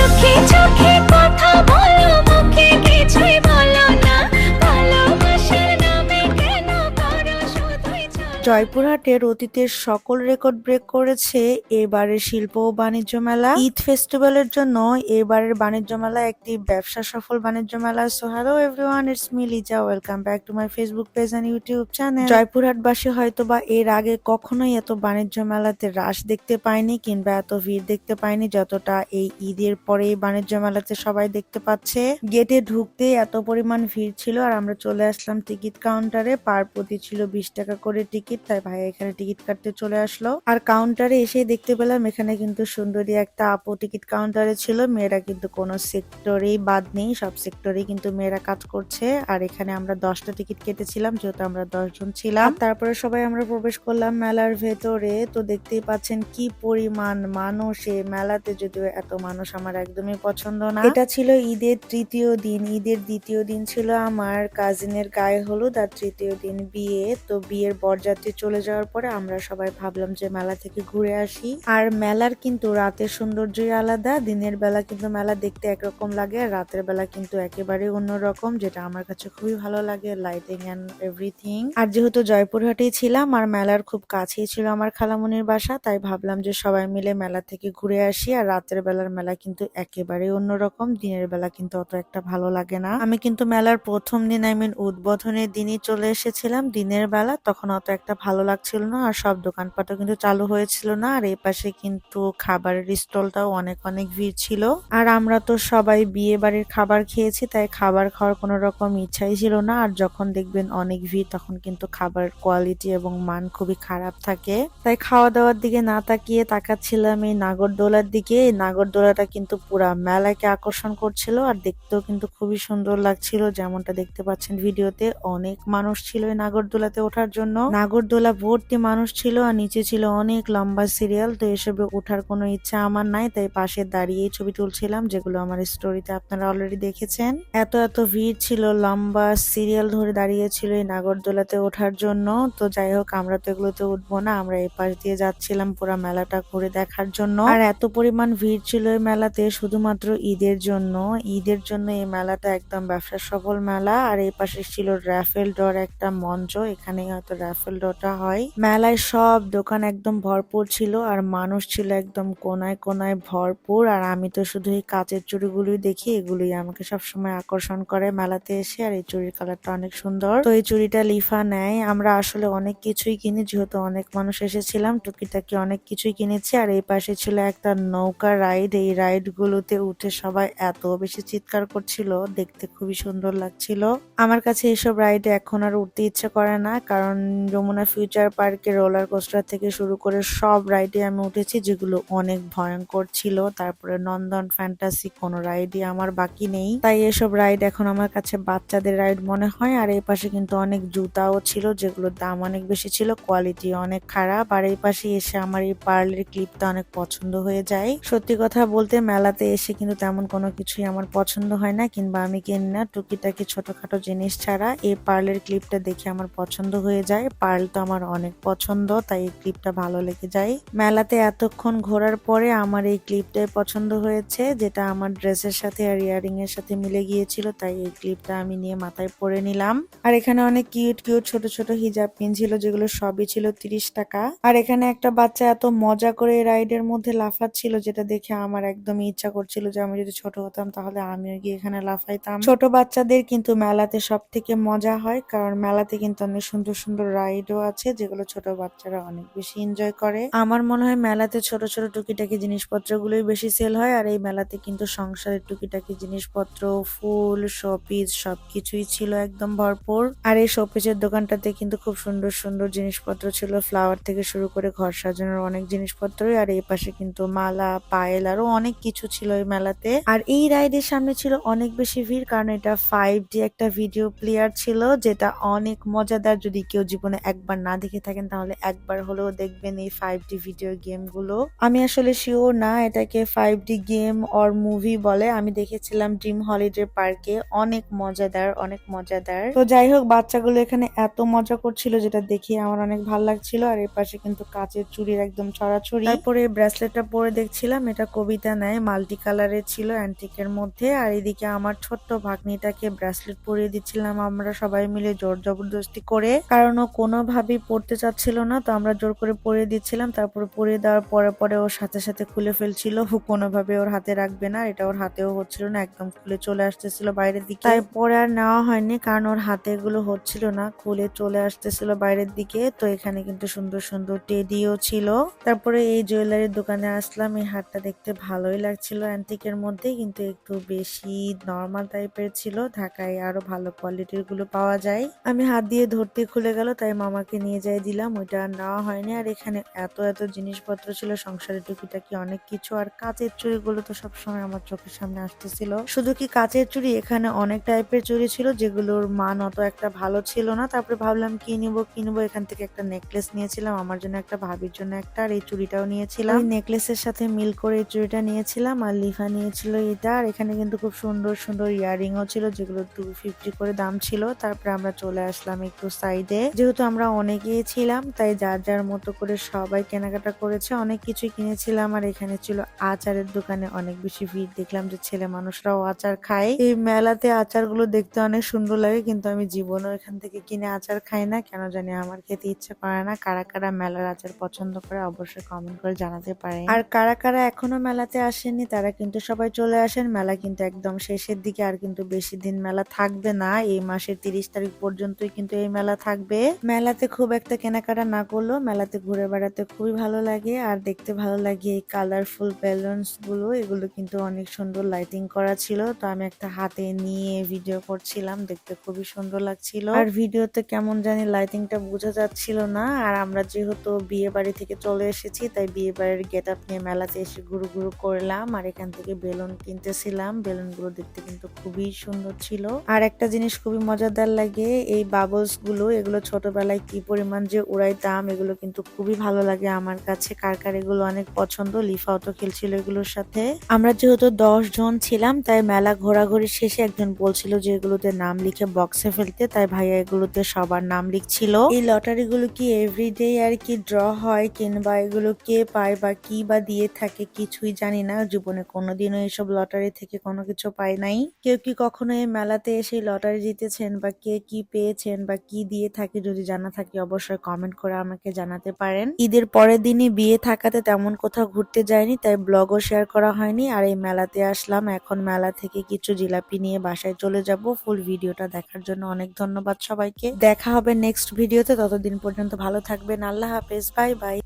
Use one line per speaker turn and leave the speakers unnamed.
চোখে চোখে কথা বলো, মুখে কিছুই বলো না, ভালোবাসার নামে কেন করো শুধুই ছল।
জয়পুরহাটের অতীতের সকল রেকর্ড ব্রেক করেছে এবারের শিল্প ও বাণিজ্য মেলা। ঈদ ফেস্টিভ্যালের জন্য এবারের বাণিজ্য মেলা একটি ব্যবসা সফল বাণিজ্য মেলা। So hello everyone, it's me Liza, welcome back to my Facebook page and YouTube channel. জয়পুরহাটবাসী হয়তোবা এর আগে কখনোই এত বাণিজ্য মেলাতে রাশ দেখতে পায়নি কিংবা এত ভিড় দেখতে পায়নি যতটা এই ঈদের পরে এই বাণিজ্য মেলাতে সবাই দেখতে পাচ্ছে। গেটে ঢুকতেই এত পরিমাণ ভিড় ছিল আর আমরা চলে আসলাম টিকিট কাউন্টারে। পার প্রতি ছিল 20 টাকা করে টিকিট, তাই ভাই এখানে টিকিট কাটতে চলে আসলো। আর কাউন্টারে এসে দেখতে পেলাম এখানে কিন্তু সুন্দরী একটা আপু টিকিট কাউন্টারে ছিল। মেয়েরা কিন্তু কোনো সেক্টরেই বাদ নেই, সব সেক্টরেই কিন্তু মেয়েরা কাজ করছে। আর এখানে আমরা 10টা টিকিট কেটেছিলাম যেহেতু আমরা 10 জন ছিলাম। তারপরে সবাই আমরা প্রবেশ করলাম মেলার ভেতরে। তো দেখতেই পাচ্ছেন কি পরিমাণ মানুষ এই মেলাতে, যদিও এত মানুষ আমার একদমই পছন্দ না। এটা ছিল ঈদের তৃতীয় দিন। ঈদের দ্বিতীয় দিন ছিল আমার কাজিনের গায়ে হলুদ আর তৃতীয় দিন বিয়ে। তো বিয়ের বরযাত্রী চলে যাওয়ার পরে আমরা সবাই ভাবলাম যে মেলা থেকে ঘুরে আসি। আর মেলার কিন্তু রাতের সৌন্দর্যই আলাদা। দিনের বেলা কিন্তু মেলা দেখতে একরকম লাগে আর রাতের বেলা কিন্তু একেবারে অন্যরকম, যেটা আমার কাছে খুবই ভালো লাগে, লাইটিং এন্ড এভরিথিং। আর যেহেতু জয়পুরহাটেই ছিলাম আর মেলার খুব কাছেই ছিল আমার খালামনির বাসা, তাই ভাবলাম যে সবাই মিলে মেলা থেকে ঘুরে আসি। আর রাতের বেলার মেলা কিন্তু একেবারে অন্যরকম, দিনের বেলা কিন্তু অত একটা ভালো লাগে না। আমি কিন্তু মেলার প্রথম দিন উদ্বোধনের দিনই চলে এসেছিলাম দিনের বেলা, তখন অত একটা ভালো লাগছিল না আর সব দোকানপাটও কিন্তু চালু হয়েছিল না। আর এই পাশে কিন্তু খাবারের স্টলটাও অনেক অনেক ভিড় ছিল। আর আমরা তো সবাই বিয়ে বাড়ির খাবার খেয়েছি, তাই খাবার খাওয়ার কোনো রকম ইচ্ছাই ছিল না। আর যখন দেখবেন অনেক ভিড় তখন কিন্তু খাবার কোয়ালিটি এবং মান খুবই খারাপ থাকে, তাই খাওয়া দাওয়ার দিকে না তাকিয়ে তাকাচ্ছিলাম এই নাগরদোলার দিকে। এই নাগরদোলাটা কিন্তু পুরা মেলাকে আকর্ষণ করছিল আর দেখতেও কিন্তু খুবই সুন্দর লাগছিল। যেমনটা দেখতে পাচ্ছেন ভিডিওতে, অনেক মানুষ ছিল এই নাগরদোলাতে ওঠার জন্য। নাগরদোলা ভর্তি মানুষ ছিল আর নিচে ছিল অনেক লম্বা সিরিয়াল। তো এসবে ওঠার কোনো ইচ্ছা আমার নাই, তাই পাশে দাঁড়িয়েই ছবি তুলছিলাম, যেগুলো আমার স্টোরিতে আপনারা অলরেডি দেখেছেন। এত এত ভিড় ছিল, লম্বা সিরিয়াল ধরে দাঁড়িয়েছিল এই নাগরদোলাতে ওঠার জন্য। তো যাই হোক, আমরা তো এগুলোতে উঠবো না, আমরা এই পাশ দিয়ে যাচ্ছিলাম পুরো মেলাটা ঘুরে দেখার জন্য। আর এত পরিমাণ ভিড় ছিল এই মেলাতে শুধুমাত্র ঈদের জন্য। ঈদের জন্য এই মেলাটা একদম ব্যবসা সফল মেলা। আর এই পাশে ছিল রাফেল ড্রর একটা মঞ্চ, এখানে হয়তো রাফেল ড্রটা হয়। মেলায় সব দোকান একদম ভরপুর ছিল আর মানুষ ছিল একদম কোনায় কোনায় ভরপুর। আর আমি তো শুধু এই কাচের চুড়িগুলোই দেখি, এগুলোই আমাকে সবসময় আকর্ষণ করে মেলাতে এসে। আর এই চুড়ির কালারটা অনেক সুন্দর, তো এই চুড়িটা লিফা নেয়। আমরা আসলে অনেক কিছুই কিনি, যেহেতু অনেক মানুষ এসেছিলাম, টুকিটাকি অনেক কিছুই কিনেছি। আর এই পাশে ছিল একটা নৌকা রাইড, এই রাইড গুলোতে উঠে সবাই এত বেশি চিৎকার করছিল, দেখতে খুবই সুন্দর লাগছিল। আমার কাছে এসব রাইডে এখন আর উঠতে ইচ্ছে করে না, কারণ যমুনা ফিউচার পার্কের রোলার কোস্টার থেকে শুরু করে সব রাইডে আমি উঠেছি, যেগুলো অনেক ভয়ঙ্কর ছিল। তারপরে নন্দন ফ্যান্টাসি কোনো রাইডই আমার বাকি নেই, তাই এসব রাইড এখন আমার কাছে বাচ্চাদের রাইড মনে হয়। আর এই পাশে কিন্তু অনেক জুতাও ছিল, যেগুলোর দাম অনেক বেশি ছিল, কোয়ালিটি অনেক খারাপ। আর এই পাশে এসে আমার এই পার্লের ক্লিপটা অনেক পছন্দ হয়ে যায়। সত্যি কথা বলতে মেলাতে এসে কিন্তু তেমন কোনো কিছুই আমার পছন্দ হয় না কিংবা আমি কিনি না, টুকিটাকি ছোটখাটো জিনিস ছাড়া। এই পার্লের ক্লিপটা দেখে আমার পছন্দ হয়ে যায়, পার্ল তো আমার অনেক পছন্দ, তাই এই ক্লিপটা ভালো লেগে যায়। মেলাতে এতক্ষণ ঘোরার পরে আমার এই ক্লিপটাই পছন্দ হয়েছে, যেটা আমার ড্রেসের সাথে আর ইয়ারিং এর সাথে মিলে গিয়েছিল, তাই এই ক্লিপটা আমি নিয়ে মাথায় পরে নিলাম। আর এখানে অনেক কিউট কিউট ছোট ছোট হিজাব পিন ছিল, যেগুলো সবই ছিল 30 টাকা। আর এখানে একটা বাচ্চা এত মজা করে রাইডের মধ্যে লাফাচ্ছিল, যেটা দেখে আমার একদমই ইচ্ছা করছিল যে আমি যদি ছোট হতাম তাহলে আমিও গিয়ে এখানে লাফাইতাম। ছোট বাচ্চাদের কিন্তু মেলাতে সব থেকে মজা হয়, কারণ মেলাতে কিন্তু অনেক সুন্দর সুন্দর রাইডও আছে, যেগুলো ছোট বাচ্চারা অনেক বেশি এনজয় করে। আমার মনে হয় মেলাতে ছোট ছোট টুকিটাকি জিনিসপত্র গুলোই বেশি সেল হয়। আর এই মেলাতে কিন্তু সংসারের টুকিটাকি জিনিসপত্র, ফুল, শোপিস সবকিছুই ছিল একদম ভরপুর। আর এই শোপিসের দোকানটাতে কিন্তু খুব সুন্দর সুন্দর জিনিসপত্র ছিল, ফ্লাওয়ার থেকে শুরু করে ঘর সাজানোর অনেক জিনিসপত্রই। আর এই পাশে কিন্তু মালা, পায়েল আরো অনেক কিছু ছিল এই মেলাতে। আর এই রাইডের সামনে ছিল অনেক বেশি ভিড়, কারণ এটা 5D একটা ভিডিও প্লেয়ার ছিল, যেটা অনেক মজাদার। যদি কেউ জীবনে একবার আর না দেখে থাকেন তাহলে একবার হলেও দেখবেন এই 5D ভিডিও গেমগুলো। আমি আসলে শিওর না এটাকে 5D গেম অর মুভি বলে, আমি দেখেছিলাম ড্রিম হলিডে পার্কে, অনেক মজাদার অনেক মজাদার। তো যাই হোক, বাচ্চাগুলো এখানে এত মজা করছিল যেটা দেখে আমার অনেক ভালো লাগছিল। আর এর পাশে কিন্তু কাচের চুড়ির একদম ছড়াছড়ি। তারপরে এই ব্রেসলেটটা পরে দেখছিলাম, এটা কবিতা নেয়, মাল্টি কালারের ছিল অ্যান্টিকের মধ্যে। আর এদিকে আমার ছোট্ট ভাগ্নিটাকে ব্রেসলেট পরিয়ে দিচ্ছিলাম আমরা সবাই মিলে জোর জবরদস্তি করে, কারণ ও কোনোভাবেই পড়তে চাচ্ছিল না, তো আমরা জোর করে পরিয়ে দিচ্ছিলাম। তারপরে পরিয়ে দেওয়ার পরে পরে ওর সাথে সাথে খুলে ফেলছিল, ও কোনোভাবে ওর হাতে রাখবে না, এটা ওর হাতেও হচ্ছিল না, একদম খুলে চলে আসতেছিল বাইরের দিকে। তারপরে আর নেওয়া হয়নি কারণ ওর হাতে এগুলো হচ্ছিল না, খুলে চলে আসতেছিল বাইরের দিকে। তো এখানে কিন্তু সুন্দর সুন্দর টেডিও ছিল। তারপরে এই জুয়েলারির দোকানে আসলাম, এই হারটা দেখতে ভালোই লাগছিল অ্যান্টিকের মধ্যে, কিন্তু একটু বেশি নর্মাল টাইপের ছিল, ঢাকায় আরো ভালো কোয়ালিটির গুলো পাওয়া যায়। আমি হাত দিয়ে ধরতে খুলে গেল, তাই মামাকে নিয়ে যাই দিলাম, ওইটা আর নেওয়া হয়নি। আর এখানে এত এত জিনিসপত্র ছিল, সংসারের টুকিটাকি অনেক কিছু। আর কাচের চুড়িগুলো তো সবসময় আমার চোখের সামনে আসতেছিল। শুধু কি কাচের চুড়ি, এখানে অনেক টাইপের চুড়ি ছিল যেগুলোর মান অত একটা ভালো ছিল না। তারপরে ভাবলাম কি নিবো, এখান থেকে একটা নেকলেস নিয়েছিলাম আমার জন্য, একটা ভাবির জন্য একটা, আর এই চুড়িটাও নিয়েছিলাম। এই নেকলেসের সাথে মিল করে এই চুড়িটা নিয়েছিলাম। আর লিফা নিয়েছিল এটা। আর এখানে কিন্তু খুব সুন্দর সুন্দর ইয়াররিংও ছিল যেগুলো 250 করে দাম ছিল। তারপরে আমরা চলে আসলাম একটু সাইডে, যেহেতু আমরা অনেকেই ছিলাম তাই যার যার মতো করে সবাই কেনাকাটা করেছে, অনেক কিছুই কিনেছিলাম। আর এখানে ছিল আচারের দোকানে অনেক বেশি ভিড়, দেখলাম যে ছেলে মানুষরাও আচার খায়। এই মেলাতে আচারগুলো দেখতে অনেক সুন্দর লাগে, কিন্তু আমি জীবনেও এখান থেকে কিনে আচার খাই না, কেন জানি আমার খেতে ইচ্ছে করে না। কারা কারা মেলার আচার পছন্দ করে অবশ্যই কমেন্ট করে জানাতে পারেন। আর কারা কারা এখনো মেলাতে আসেননি তারা কিন্তু সবাই চলে আসেন, মেলা কিন্তু একদম শেষের দিকে, আর কিন্তু বেশি দিন মেলা থাকবে না, এই মাসের 30 তারিখ পর্যন্তই কিন্তু এই মেলা থাকবে। মেলাতে খুব একটা কেনাকাটা না করলেও মেলাতে ঘুরে বেড়াতে খুবই ভালো লাগে, আর দেখতে ভালো লাগে। এই কালারফুল বেলুনস গুলো, এগুলো কিন্তু অনেক সুন্দর লাইটিং করা ছিল, তো আমি একটা হাতে নিয়ে ভিডিও করছিলাম, দেখতে খুবই সুন্দর লাগছিল। আর ভিডিওতে কেমন জানি লাইটিংটা বোঝা যাচ্ছিল না। আর আমরা যেহেতু বিয়ে বাড়ি থেকে চলে এসেছি তাই বিয়ে বাড়ির গেট আপ নিয়ে মেলাতে এসে ঘুরু ঘুরু করলাম। আর এখান থেকে বেলুন কিনতেছিলাম, বেলুন গুলো দেখতে কিন্তু খুবই সুন্দর ছিল। আর একটা জিনিস খুবই মজাদার লাগে, এই বাবলস গুলো, এগুলো ছোটবেলায় কি পরিমাণ যে উড়াইতাম, এগুলো কিন্তু খুবই ভালো লাগে আমার কাছে। কার কার এগুলো অনেক পছন্দ, লিফাও তো খেলছিল এগুলোর সাথে। আমরা যেহেতু 10 জন ছিলাম তাই মেলা ঘোরাঘুরি শেষে একজন বলছিল যে এগুলোতে নাম লিখে বক্সে ফেলতে, তাই ভাইয়া এগুলোতে সবার নাম লিখছিল। এই লটারি গুলো কি এভরিডে আর কি ড্র হয়, কিংবা এগুলো কে পায় বা কি বা দিয়ে থাকে কিছুই জানি না, জীবনে কোনোদিনও এইসব লটারি থেকে কোনো কিছু পাই নাই। কেউ কি কখনো এই মেলাতে এসে লটারি জিতেছেন বা কে কি পেয়েছেন বা কি দিয়ে থাকে, যদি জানা থাকে অবশ্যই কমেন্ট করে আমাকে জানাতে পারেন। ঈদের পরের দিনই বিয়ে থাকাতে তেমন কোথাও ঘুরতে যায়নি, তাই ব্লগও শেয়ার করা হয়নি। আর এই মেলাতে আসলাম, এখন মেলা থেকে কিছু জিলাপি নিয়ে বাসায় চলে যাব। ফুল ভিডিওটা দেখার জন্য অনেক ধন্যবাদ সবাইকে, দেখা হবে নেক্সট ভিডিওতে, ততদিন পর্যন্ত ভালো থাকবেন, আল্লাহ হাফেজ, বাই বাই।